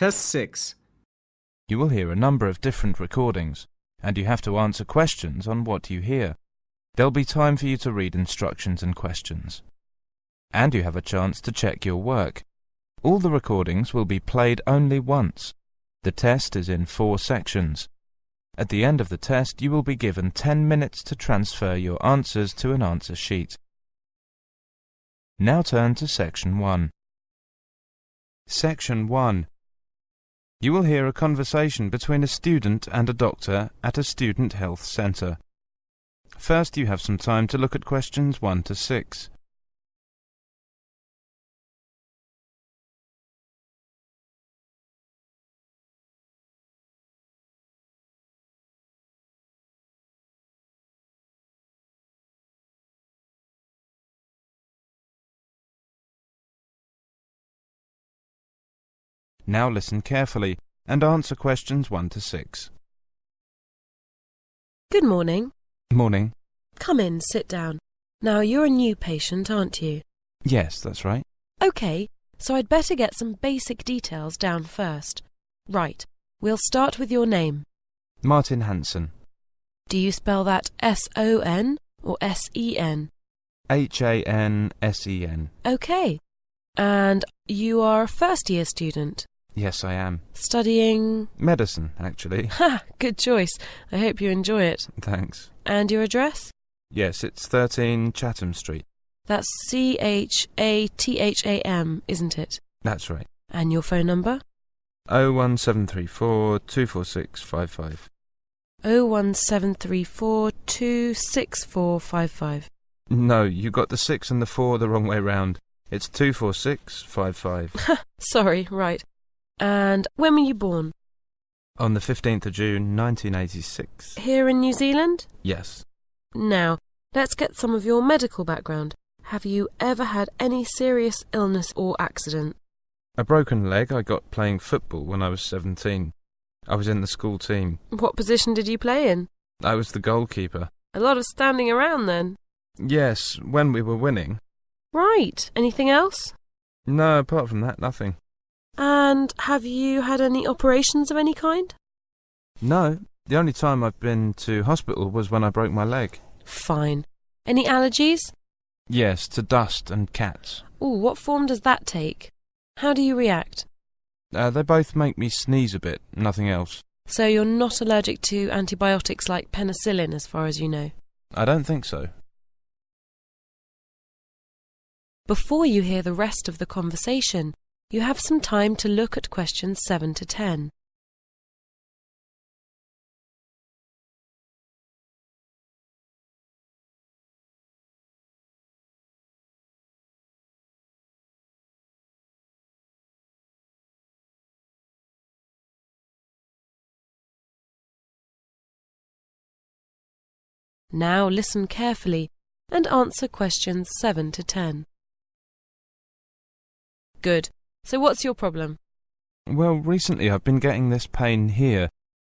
Test 6. You will hear a number of different recordings, and you have to answer questions on what you hear. There'll be time for you to read instructions and questions. And you have a chance to check your work. All the recordings will be played only once. The test is in 4 sections. At the end of the test, you will be given 10 minutes to transfer your answers to an answer sheet. Now turn to Section 1. Section 1. You will hear a conversation between a student and a doctor at a student health centre. First, you have some time to look at questions 1 to 6. Now listen carefully and answer questions 1 to 6. Good morning. Morning. Come in, sit down. Now, you're a new patient, aren't you? Yes, that's right. OK, so I'd better get some basic details down first. Right, we'll start with your name. Martin Hansen. Do you spell that S-O-N or S-E-N? H-A-N-S-E-N. OK. And you are a first-year student? Yes, I am. Studying? Medicine, actually. Ha! Good choice. I hope you enjoy it. Thanks. And your address? Yes, it's 13 Chatham Street. That's C-H-A-T-H-A-M, isn't it? That's right. And your phone number? 01734 246 55. 01734 264 55. No, you got the 6 and the 4 the wrong way round. It's 246 55. Sorry, right. And when were you born? On the 15th of June, 1986. Here in New Zealand? Yes. Now, let's get some of your medical background. Have you ever had any serious illness or accident? A broken leg I got playing football when I was 17. I was in the school team. What position did you play in? I was the goalkeeper. A lot of standing around then. Yes, when we were winning. Right. Anything else? No, apart from that, nothing. And have you had any operations of any kind? No, the only time I've been to hospital was when I broke my leg. Fine. Any allergies? Yes, to dust and cats. Ooh, what form does that take? How do you react? They both make me sneeze a bit, nothing else. So you're not allergic to antibiotics like penicillin as far as you know? I don't think so. Before you hear the rest of the conversation, you have some time to look at questions 7 to 10. Now listen carefully and answer questions 7 to 10. Good. So what's your problem? Well, recently I've been getting this pain here,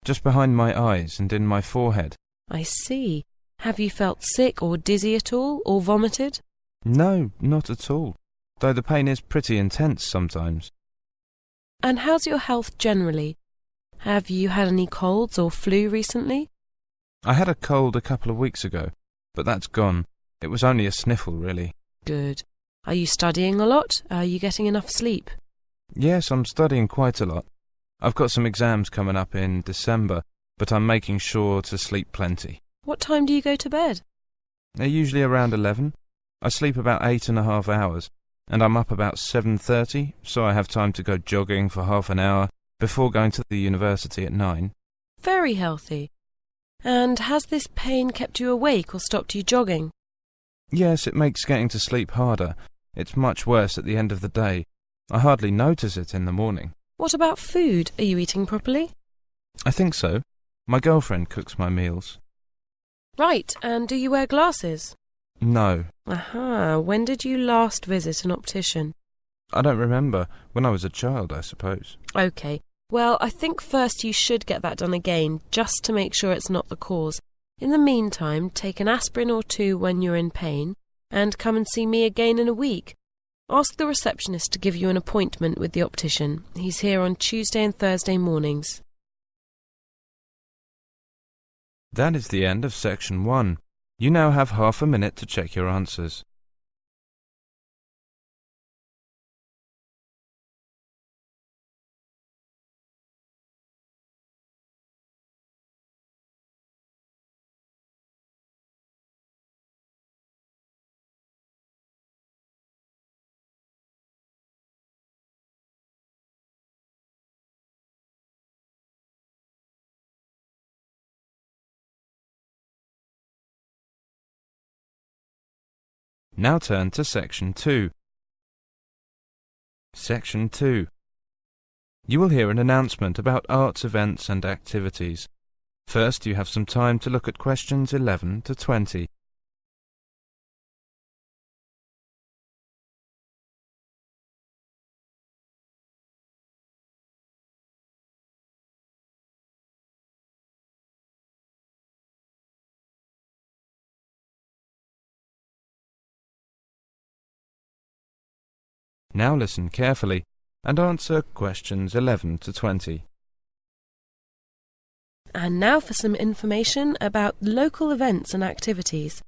just behind my eyes and in my forehead. I see. Have you felt sick or dizzy at all, or vomited? No, not at all, though the pain is pretty intense sometimes. And how's your health generally? Have you had any colds or flu recently? I had a cold a couple of weeks ago, but that's gone. It was only a sniffle, really. Good. Are you studying a lot? Are you getting enough sleep? Yes, I'm studying quite a lot. I've got some exams coming up in December, but I'm making sure to sleep plenty. What time do you go to bed? They're usually around 11. I sleep about 8.5 hours, and I'm up about 7:30, so I have time to go jogging for half an hour before going to the university at 9. Very healthy. And has this pain kept you awake or stopped you jogging? Yes, it makes getting to sleep harder. It's much worse at the end of the day. I hardly notice it in the morning. What about food? Are you eating properly? I think so. My girlfriend cooks my meals. Right, and do you wear glasses? No. Aha, when did you last visit an optician? I don't remember. When I was a child, I suppose. OK. Well, I think first you should get that done again, just to make sure it's not the cause. In the meantime, take an aspirin or 2 when you're in pain, and come and see me again in a week. Ask the receptionist to give you an appointment with the optician. He's here on Tuesday and Thursday mornings. That is the end of section 1. You now have half a minute to check your answers. Now turn to section 2. Section 2. You will hear an announcement about arts events and activities. First, you have some time to look at questions 11 to 20. Now listen carefully and answer questions 11 to 20. And now for some information about local events and activities.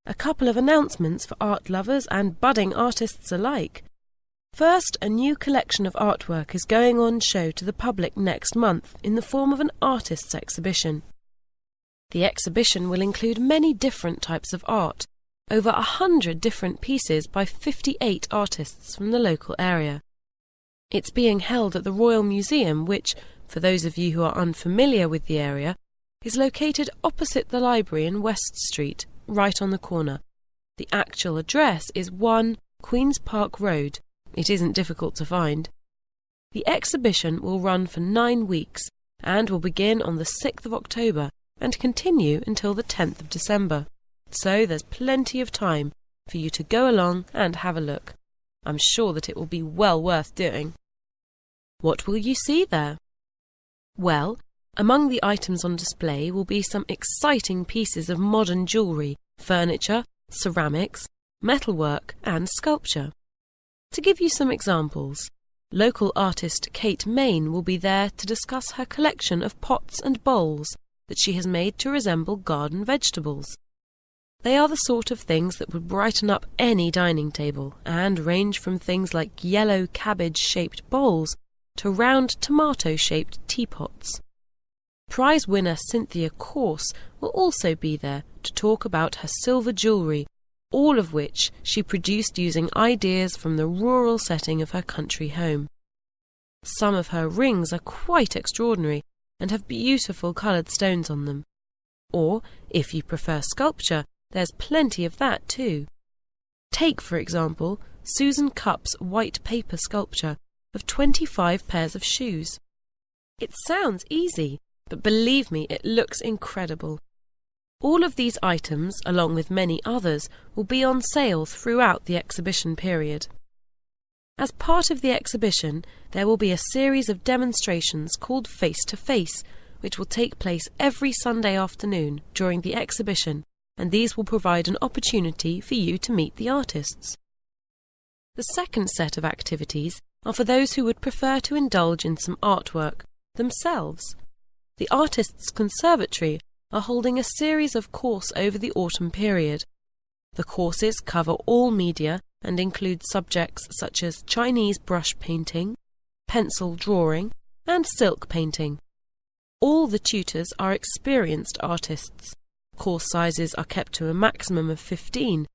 A couple of announcements for art lovers and budding artists alike. First, a new collection of artwork is going on show to the public next month in the form of an artist's exhibition. The exhibition will include many different types of art, over 100 different pieces by 58 artists from the local area. It's being held at the Royal Museum, which, for those of you who are unfamiliar with the area, is located opposite the library in West Street, right on the corner. The actual address is 1 Queen's Park Road. It isn't difficult to find. The exhibition will run for 9 weeks and will begin on the 6th of October and continue until the 10th of December. So there's plenty of time for you to go along and have a look. I'm sure that it will be well worth doing. What will you see there? Well, among the items on display will be some exciting pieces of modern jewellery, furniture, ceramics, metalwork and sculpture. To give you some examples, local artist Kate Main will be there to discuss her collection of pots and bowls that she has made to resemble garden vegetables. They are the sort of things that would brighten up any dining table and range from things like yellow cabbage-shaped bowls to round tomato-shaped teapots. Prize winner Cynthia Corse will also be there to talk about her silver jewellery, all of which she produced using ideas from the rural setting of her country home. Some of her rings are quite extraordinary and have beautiful coloured stones on them. Or, if you prefer sculpture, there's plenty of that too. Take, for example, Susan Cupp's white paper sculpture of 25 pairs of shoes. It sounds easy, but believe me, it looks incredible. All of these items, along with many others, will be on sale throughout the exhibition period. As part of the exhibition, there will be a series of demonstrations called Face to Face, which will take place every Sunday afternoon during the exhibition, and these will provide an opportunity for you to meet the artists. The second set of activities are for those who would prefer to indulge in some artwork themselves. The Artists' Conservatory are holding a series of courses over the autumn period. The courses cover all media and include subjects such as Chinese brush painting, pencil drawing, and silk painting. All the tutors are experienced artists. Course sizes are kept to a maximum of 15,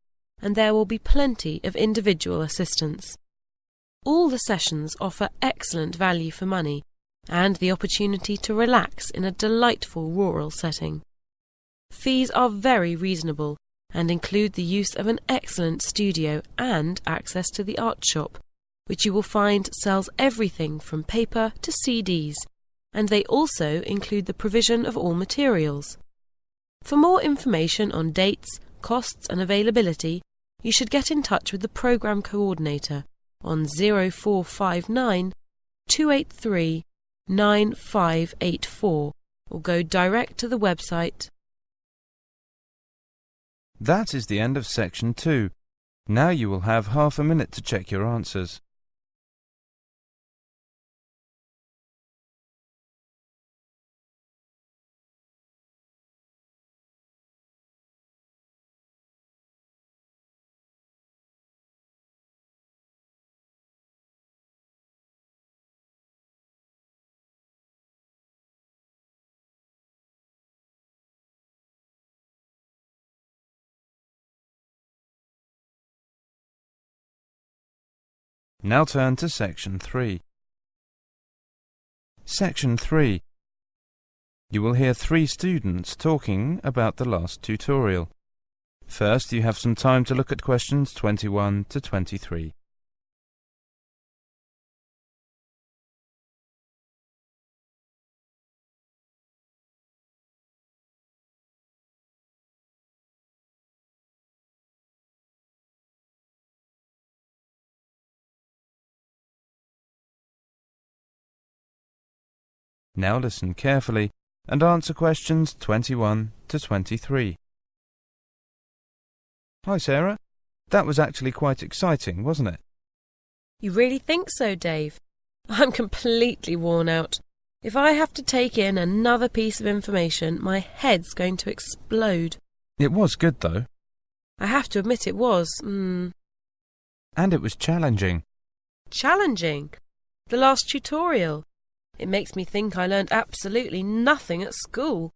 and there will be plenty of individual assistance. All the sessions offer excellent value for money and the opportunity to relax in a delightful rural setting. Fees are very reasonable and include the use of an excellent studio and access to the art shop, which you will find sells everything from paper to CDs, and they also include the provision of all materials. For more information on dates, costs and availability, you should get in touch with the programme coordinator on 0459 283 9584 or go direct to the website. That is the end of section 2. Now you will have half a minute to check your answers. Now turn to Section 3. Section 3. You will hear 3 students talking about the last tutorial. First, you have some time to look at questions 21 to 23. Now listen carefully and answer questions 21 to 23. Hi Sarah, that was actually quite exciting, wasn't it? You really think so, Dave? I'm completely worn out. If I have to take in another piece of information, my head's going to explode. It was good though. I have to admit it was. And it was challenging. Challenging? The last tutorial. It makes me think I learned absolutely nothing at school.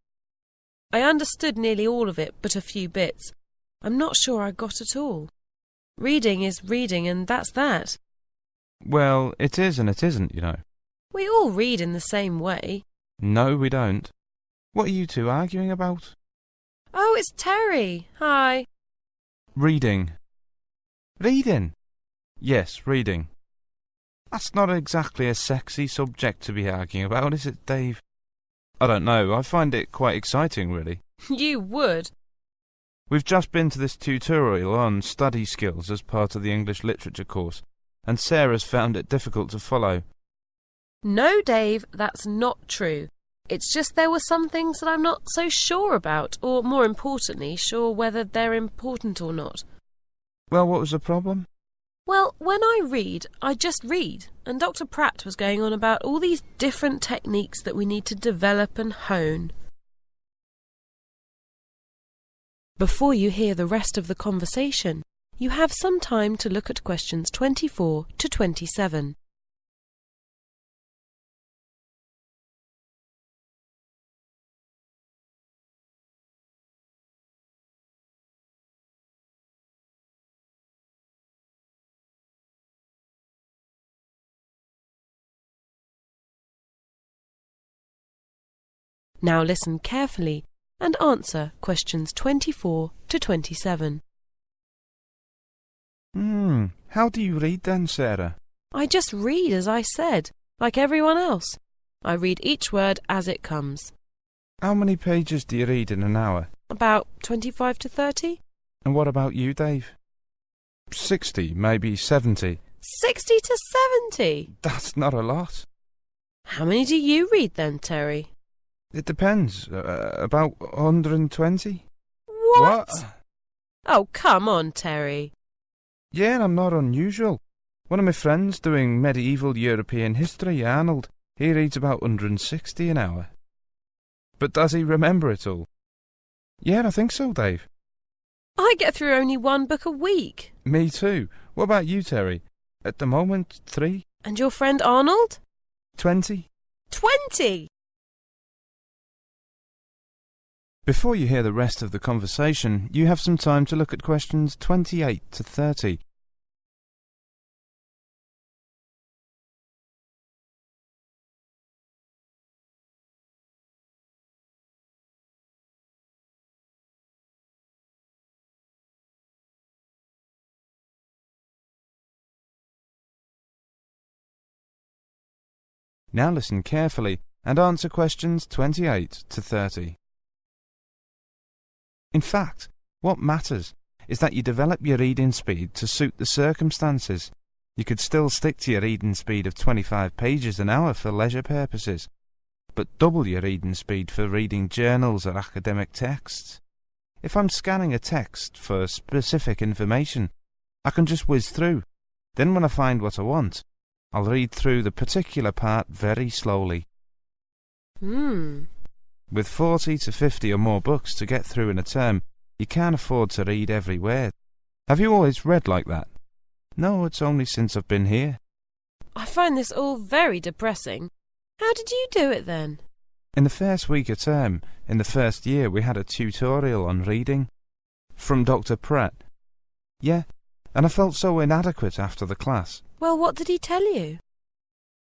I understood nearly all of it, but a few bits. I'm not sure I got it all. Reading is reading, and that's that. Well, it is and it isn't, you know. We all read in the same way. No, we don't. What are you two arguing about? Oh, it's Terry. Hi. Reading. Reading? Yes, reading. That's not exactly a sexy subject to be arguing about, is it, Dave? I don't know, I find it quite exciting, really. You would. We've just been to this tutorial on study skills as part of the English literature course, and Sarah's found it difficult to follow. No, Dave, that's not true. It's just there were some things that I'm not so sure about, or more importantly, sure whether they're important or not. Well, what was the problem? Well, when I read, I just read, and Dr. Pratt was going on about all these different techniques that we need to develop and hone. Before you hear the rest of the conversation, you have some time to look at questions 24 to 27. Now listen carefully and answer questions 24 to 27. How do you read then, Sarah? I just read as I said, like everyone else. I read each word as it comes. How many pages do you read in an hour? About 25 to 30. And what about you, Dave? 60, maybe 70. 60 to 70? That's not a lot. How many do you read then, Terry? It depends. About 120. What? Oh, come on, Terry. Yeah, I'm not unusual. One of my friends doing medieval European history, Arnold, he reads about 160 an hour. But does he remember it all? Yeah, I think so, Dave. I get through only one book a week. Me too. What about you, Terry? At the moment, 3? And your friend Arnold? 20. 20! Before you hear the rest of the conversation, you have some time to look at questions 28 to 30. Now listen carefully and answer questions 28 to 30. In fact, what matters is that you develop your reading speed to suit the circumstances. You could still stick to your reading speed of 25 pages an hour for leisure purposes, but double your reading speed for reading journals or academic texts. If I'm scanning a text for specific information, I can just whiz through. Then when I find what I want, I'll read through the particular part very slowly. With 40 to 50 or more books to get through in a term, you can't afford to read every word. Have you always read like that? No, it's only since I've been here. I find this all very depressing. How did you do it then? In the first week of term, in the first year, we had a tutorial on reading. From Dr. Pratt. Yeah, and I felt so inadequate after the class. Well, what did he tell you?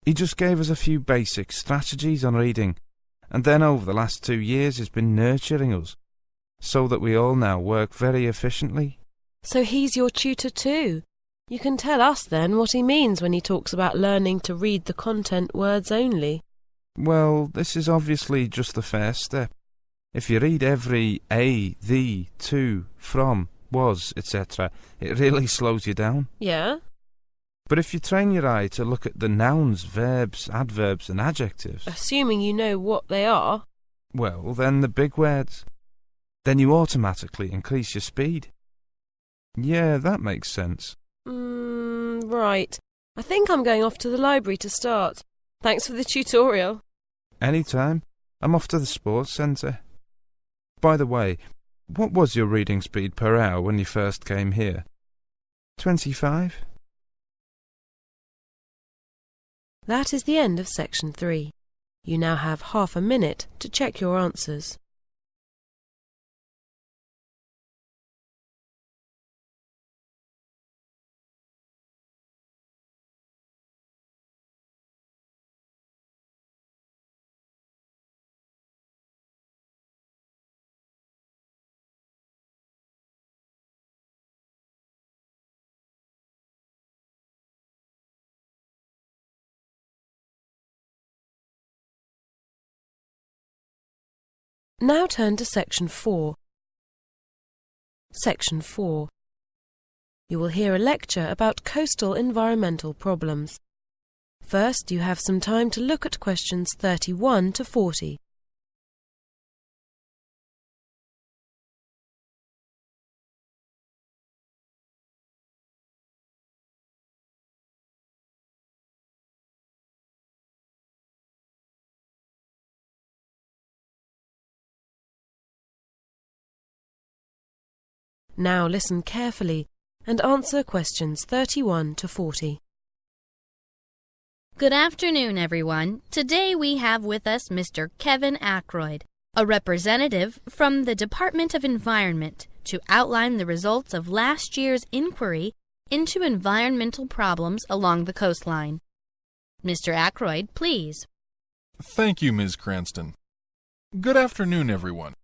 He just gave us a few basic strategies on reading, and then over the last 2 years he's been nurturing us, so that we all now work very efficiently. So he's your tutor too? You can tell us then what he means when he talks about learning to read the content words only. Well, this is obviously just the first step. If you read every a, the, to, from, was, etc., it really slows you down. Yeah? But if you train your eye to look at the nouns, verbs, adverbs and adjectives... Assuming you know what they are. Well, then the big words. Then you automatically increase your speed. Yeah, that makes sense. Right. I think I'm going off to the library to start. Thanks for the tutorial. Anytime. I'm off to the sports centre. By the way, what was your reading speed per hour when you first came here? 25? That is the end of section 3. You now have half a minute to check your answers. Now turn to section 4. Section 4. You will hear a lecture about coastal environmental problems. First, you have some time to look at questions 31 to 40. Now listen carefully and answer questions 31 to 40. Good afternoon, everyone. Today we have with us Mr. Kevin Ackroyd, a representative from the Department of Environment, to outline the results of last year's inquiry into environmental problems along the coastline. Mr. Ackroyd, please. Thank you, Ms. Cranston. Good afternoon, everyone.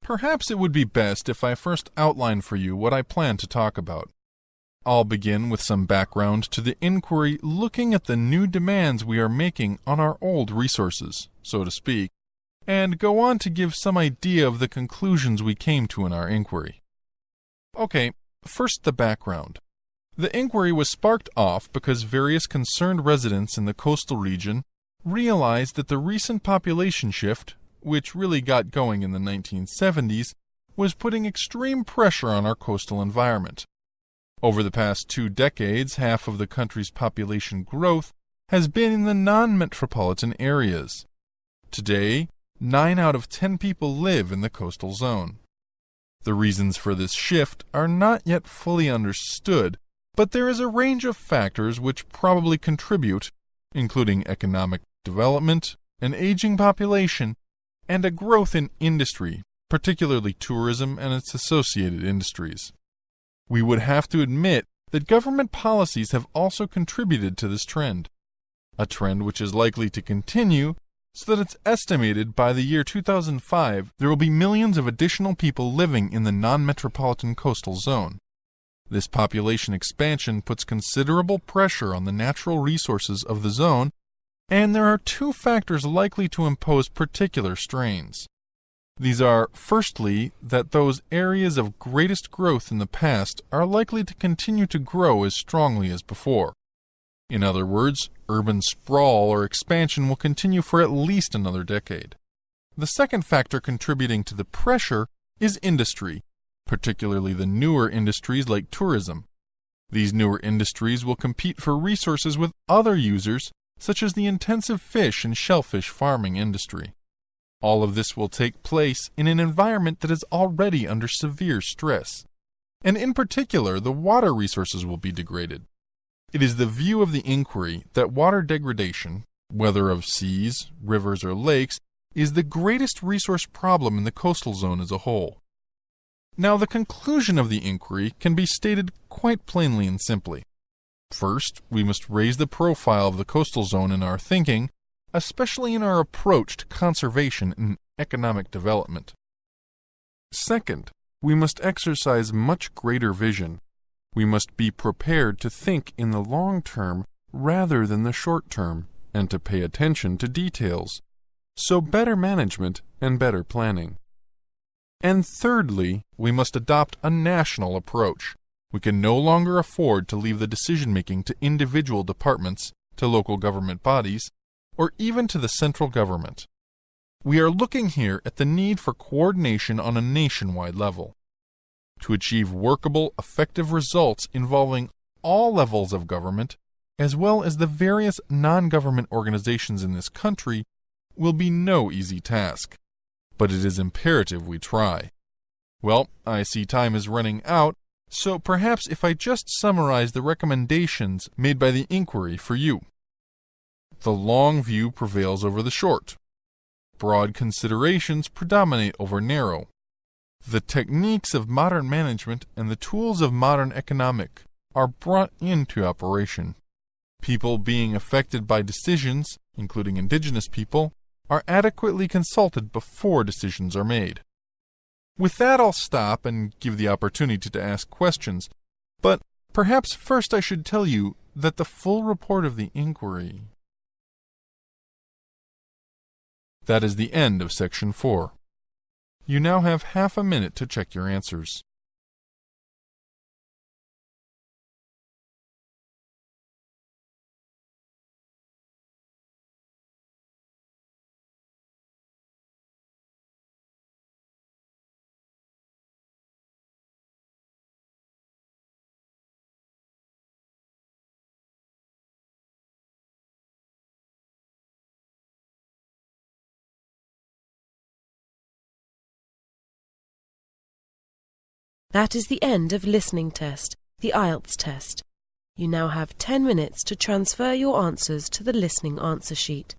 Perhaps it would be best if I first outline for you what I plan to talk about. I'll begin with some background to the inquiry looking at the new demands we are making on our old resources, so to speak, and go on to give some idea of the conclusions we came to in our inquiry. Okay, first the background. The inquiry was sparked off because various concerned residents in the coastal region realized that the recent population shift, which really got going in the 1970s, was putting extreme pressure on our coastal environment. Over the past 2 decades, half of the country's population growth has been in the non-metropolitan areas. Today, 9 out of 10 people live in the coastal zone. The reasons for this shift are not yet fully understood, but there is a range of factors which probably contribute, including economic development, an aging population, and a growth in industry, particularly tourism and its associated industries. We would have to admit that government policies have also contributed to this trend, a trend which is likely to continue, so that it's estimated by the year 2005 there will be millions of additional people living in the non-metropolitan coastal zone. This population expansion puts considerable pressure on the natural resources of the zone, and there are 2 factors likely to impose particular strains. These are, firstly, that those areas of greatest growth in the past are likely to continue to grow as strongly as before. In other words, urban sprawl or expansion will continue for at least another decade. The second factor contributing to the pressure is industry, particularly the newer industries like tourism. These newer industries will compete for resources with other users, such as the intensive fish and shellfish farming industry. All of this will take place in an environment that is already under severe stress. And in particular, the water resources will be degraded. It is the view of the inquiry that water degradation, whether of seas, rivers, or lakes, is the greatest resource problem in the coastal zone as a whole. Now, the conclusion of the inquiry can be stated quite plainly and simply. First, we must raise the profile of the coastal zone in our thinking, especially in our approach to conservation and economic development. Second, we must exercise much greater vision. We must be prepared to think in the long term rather than the short term, and to pay attention to details. So better management and better planning. And thirdly, we must adopt a national approach. We can no longer afford to leave the decision-making to individual departments, to local government bodies, or even to the central government. We are looking here at the need for coordination on a nationwide level. To achieve workable, effective results involving all levels of government, as well as the various non-government organizations in this country, will be no easy task. But it is imperative we try. Well, I see time is running out, so perhaps if I just summarize the recommendations made by the inquiry for you. The long view prevails over the short. Broad considerations predominate over narrow. The techniques of modern management and the tools of modern economic are brought into operation. People being affected by decisions, including indigenous people, are adequately consulted before decisions are made. With that, I'll stop and give the opportunity to ask questions, but perhaps first I should tell you that the full report of the inquiry. That is the end of Section 4. You now have half a minute to check your answers. That is the end of listening test, the Ielts test. You now have 10 minutes to transfer your answers to the listening answer sheet.